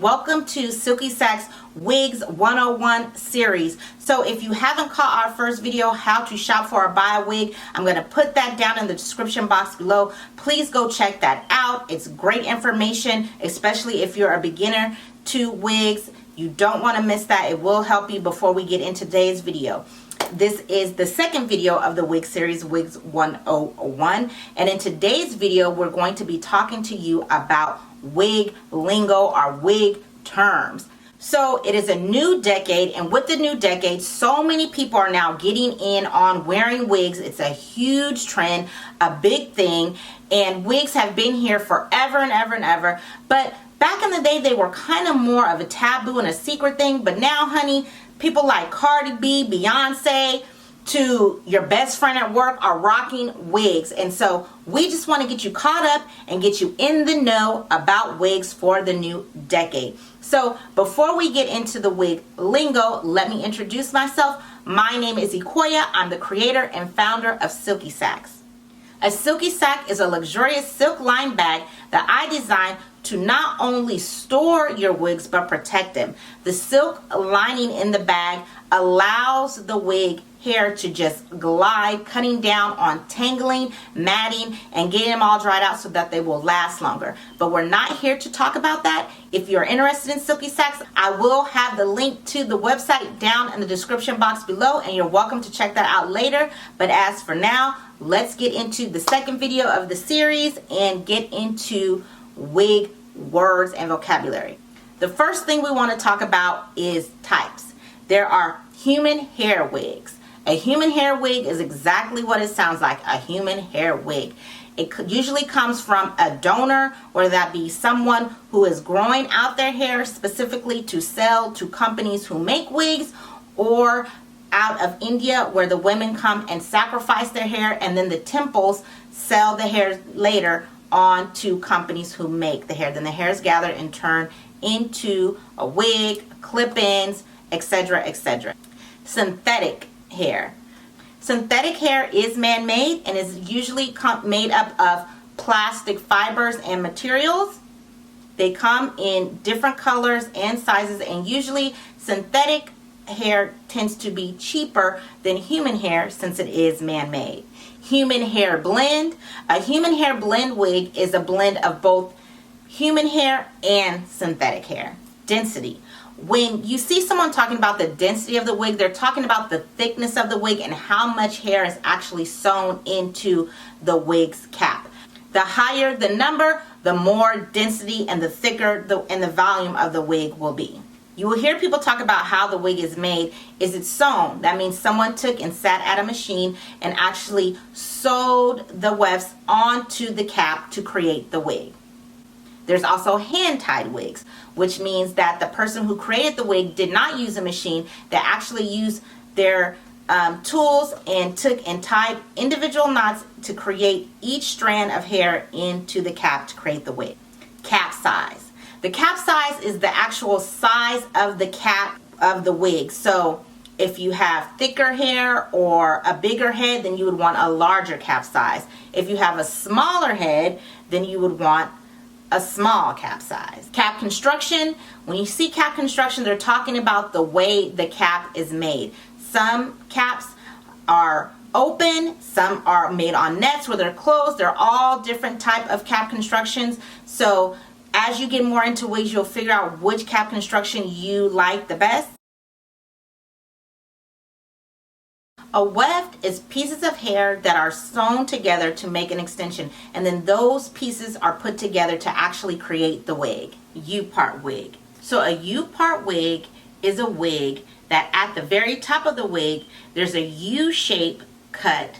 and welcome to Silky Sack's Wigs 101 series. So if you haven't caught our first video, how to shop for or buy a wig, I'm going to put that down in the description box below. Please go check that out. It's great information, especially if you're a beginner to wigs. You don't want to miss that. It will help you before we get into today's video. This is the second video of the wig series, Wigs 101. And in today's video, we're going to be talking to you about wig lingo or wig terms. So it is a new decade, and with the new decade, so many people are now getting in on wearing wigs. It's a huge trend, a big thing, and wigs have been here forever and ever and ever. But back in the day, they were kind of more of a taboo and a secret thing. But now, honey, people like Cardi B, Beyonce, to your best friend at work are rocking wigs. And so we just want to get you caught up and get you in the know about wigs for the new decade. So before we get into the wig lingo, let me introduce myself. My name is Ikoya. I'm the creator and founder of Silky Sacks. A Silky Sack is a luxurious silk lined bag that I designed to not only store your wigs but protect them. The silk lining in the bag allows the wig hair to just glide, cutting down on tangling, matting, and getting them all dried out so that they will last longer. But we're not here to talk about that. If you're interested in Silky Sacks, I will have the link to the website down in the description box below, and you're welcome to check that out later. But as for now, let's get into the second video of the series and get into wig words and vocabulary. The first thing we want to talk about is types. There are human hair wigs. A human hair wig is exactly what it sounds like, a human hair wig. It usually comes from a donor, or that be someone who is growing out their hair specifically to sell to companies who make wigs, or out of India where the women come and sacrifice their hair, and then the temples sell the hair later on to companies who make the hair. Then the hair is gathered and turned into a wig, clip-ins, etc., etc. Synthetic hair. Synthetic hair is man-made and is usually made up of plastic fibers and materials. They come in different colors and sizes, and usually synthetic hair tends to be cheaper than human hair since it is man-made. Human hair blend. A human hair blend wig is a blend of both human hair and synthetic hair. Density. When you see someone talking about the density of the wig, they're talking about the thickness of the wig and how much hair is actually sewn into the wig's cap. The higher the number, the more density and the thicker the volume of the wig will be. You will hear people talk about how the wig is made. Is it sewn? That means someone took and sat at a machine and actually sewed the wefts onto the cap to create the wig. There's also hand-tied wigs, which means that the person who created the wig did not use a machine. They actually used their tools and took and tied individual knots to create each strand of hair into the cap to create the wig. Cap size. The cap size is the actual size of the cap of the wig. So if you have thicker hair or a bigger head, then you would want a larger cap size. If you have a smaller head, then you would want a small cap size. Cap construction. When you see cap construction, they're talking about the way the cap is made. Some caps are open, some are made on nets where they're closed. They're all different type of cap constructions. So as you get more into wigs, you'll figure out which cap construction you like the best. A weft is pieces of hair that are sewn together to make an extension, and then those pieces are put together to actually create the wig. U-part wig. So a U-part wig is a wig that at the very top of the wig, there's a U-shape cut.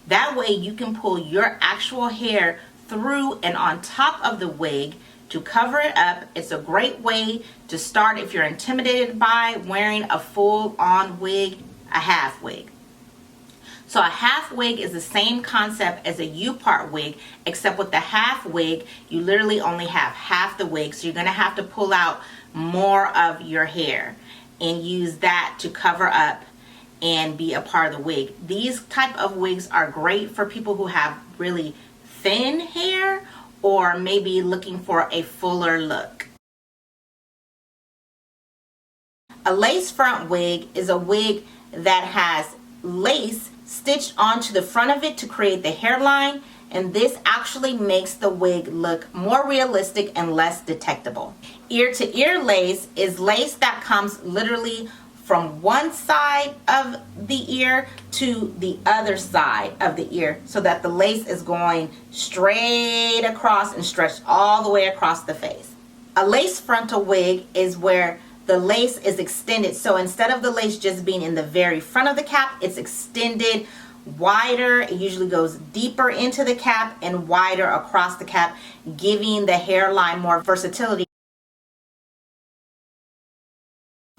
That way you can pull your actual hair through and on top of the wig to cover it up. It's a great way to start if you're intimidated by wearing a full-on wig, a half wig. So a half wig is the same concept as a U-part wig, except with the half wig, you literally only have half the wig. So you're going to have to pull out more of your hair and use that to cover up and be a part of the wig. These type of wigs are great for people who have really thin hair or maybe looking for a fuller look. A lace front wig is a wig that has lace stitched onto the front of it to create the hairline, and this actually makes the wig look more realistic and less detectable. Ear to ear lace is lace that comes literally from one side of the ear to the other side of the ear, so that the lace is going straight across and stretched all the way across the face. A lace frontal wig is where the lace is extended, so instead of the lace just being in the very front of the cap, it's extended wider. It usually goes deeper into the cap and wider across the cap, giving the hairline more versatility.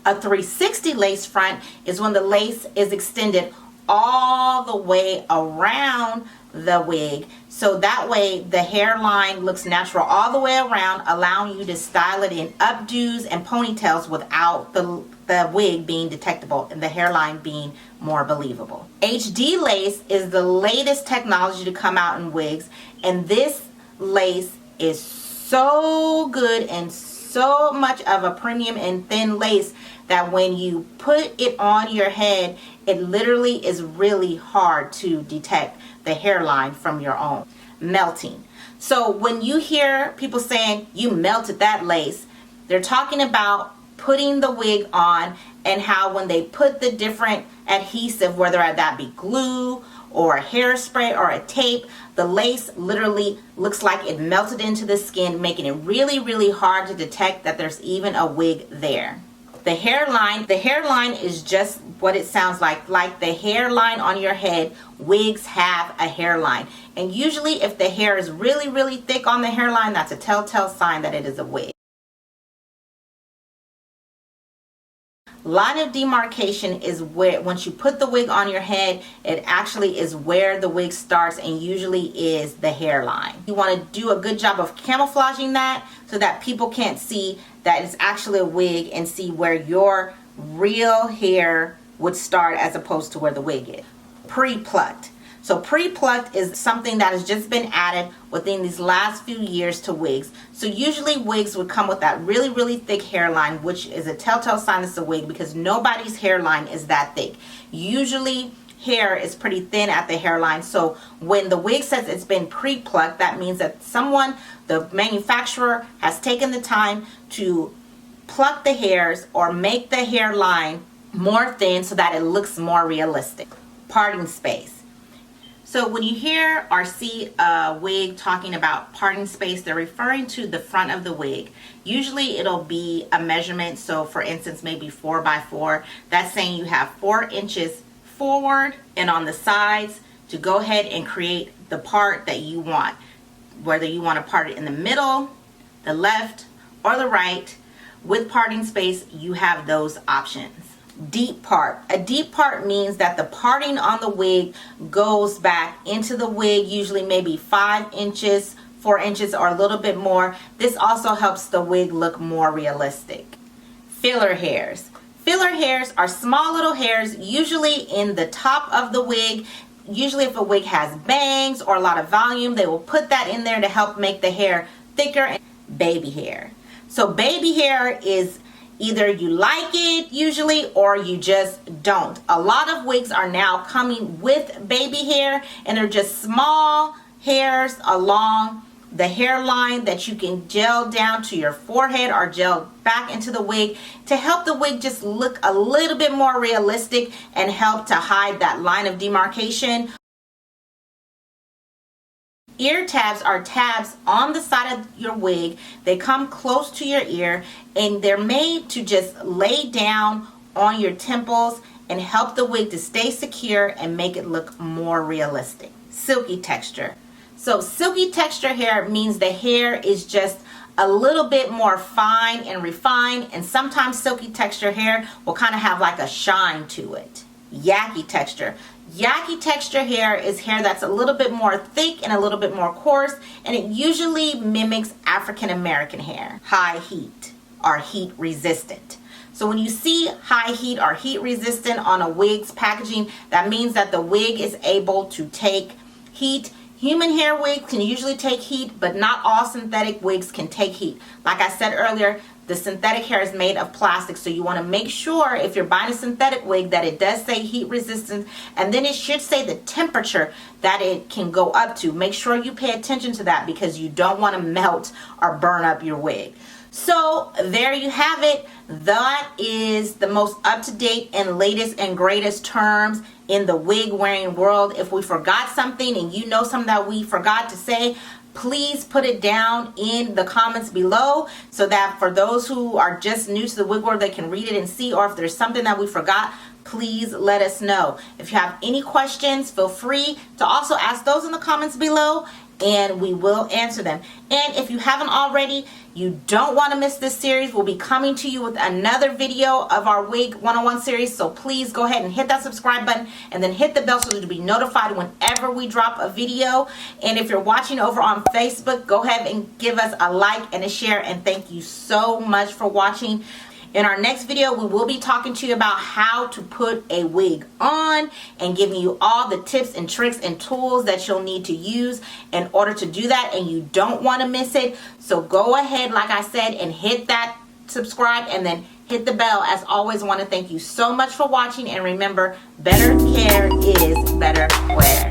A 360 lace front is when the lace is extended all the way around the wig, so that way the hairline looks natural all the way around, allowing you to style it in updos and ponytails without the wig being detectable and the hairline being more believable. HD lace is the latest technology to come out in wigs, and this lace is so good and so much of a premium and thin lace that when you put it on your head, it literally is really hard to detect the hairline from your own. Melting. So when you hear people saying you melted that lace, they're talking about putting the wig on, and how when they put the different adhesive, whether that be glue or a hairspray or a tape, the lace literally looks like it melted into the skin, making it really hard to detect that there's even a wig there. The hairline is just what it sounds like the hairline on your head. Wigs have a hairline, and usually if the hair is really thick on the hairline, that's a telltale sign that it is a wig. Line of demarcation is where, once you put the wig on your head, it actually is where the wig starts and usually is the hairline. You want to do a good job of camouflaging that so that people can't see that it's actually a wig and see where your real hair would start as opposed to where the wig is. Pre-plucked. So pre-plucked is something that has just been added within these last few years to wigs. So usually wigs would come with that really thick hairline, which is a telltale sign it's a wig, because nobody's hairline is that thick. Usually hair is pretty thin at the hairline. So when the wig says it's been pre-plucked, that means that someone, the manufacturer, has taken the time to pluck the hairs or make the hairline more thin so that it looks more realistic. Parting space. So when you hear or see a wig talking about parting space, they're referring to the front of the wig. Usually it'll be a measurement. So for instance, maybe 4 by 4. That's saying you have 4 inches forward and on the sides to go ahead and create the part that you want. Whether you want to part it in the middle, the left, or the right. With parting space, you have those options. Deep part. A deep part means that the parting on the wig goes back into the wig, usually maybe 5 inches, 4 inches, or a little bit more. This also helps the wig look more realistic. Filler hairs. Filler hairs are small little hairs, usually in the top of the wig. Usually if a wig has bangs or a lot of volume, they will put that in there to help make the hair thicker. Baby hair. So baby hair is either you like it usually or you just don't. A lot of wigs are now coming with baby hair, and they're just small hairs along the hairline that you can gel down to your forehead or gel back into the wig to help the wig just look a little bit more realistic and help to hide that line of demarcation. Ear tabs are tabs on the side of your wig. They come close to your ear, and they're made to just lay down on your temples and help the wig to stay secure and make it look more realistic. Silky texture. So silky texture hair means the hair is just a little bit more fine and refined, and sometimes silky texture hair will kind of have like a shine to it. Yaki texture. Yaki texture hair is hair that's a little bit more thick and a little bit more coarse, and it usually mimics African American hair. High heat or heat resistant. So when you see high heat or heat resistant on a wig's packaging, that means that the wig is able to take heat Human hair wigs can usually take heat, but not all synthetic wigs can take heat. Like I said earlier, the synthetic hair is made of plastic, so you want to make sure if you're buying a synthetic wig that it does say heat resistant, and then it should say the temperature that it can go up to. Make sure you pay attention to that because you don't want to melt or burn up your wig. So there you have it. That is the most up-to-date and latest and greatest terms in the wig wearing world. If we forgot something and you know something that we forgot to say, please put it down in the comments below so that for those who are just new to the wig world, they can read it and see, or if there's something that we forgot, please let us know. If you have any questions, feel free to also ask those in the comments below and we will answer them. And if you haven't already, you don't want to miss this series. We'll be coming to you with another video of our Wig 101 series, so please go ahead and hit that subscribe button and then hit the bell so you'll be notified whenever we drop a video. And if you're watching over on Facebook, go ahead and give us a like and a share, and thank you so much for watching. In our next video, we will be talking to you about how to put a wig on and giving you all the tips and tricks and tools that you'll need to use in order to do that, and you don't want to miss it. So go ahead, like I said, and hit that subscribe and then hit the bell. As always, I want to thank you so much for watching, and remember, better care is better wear.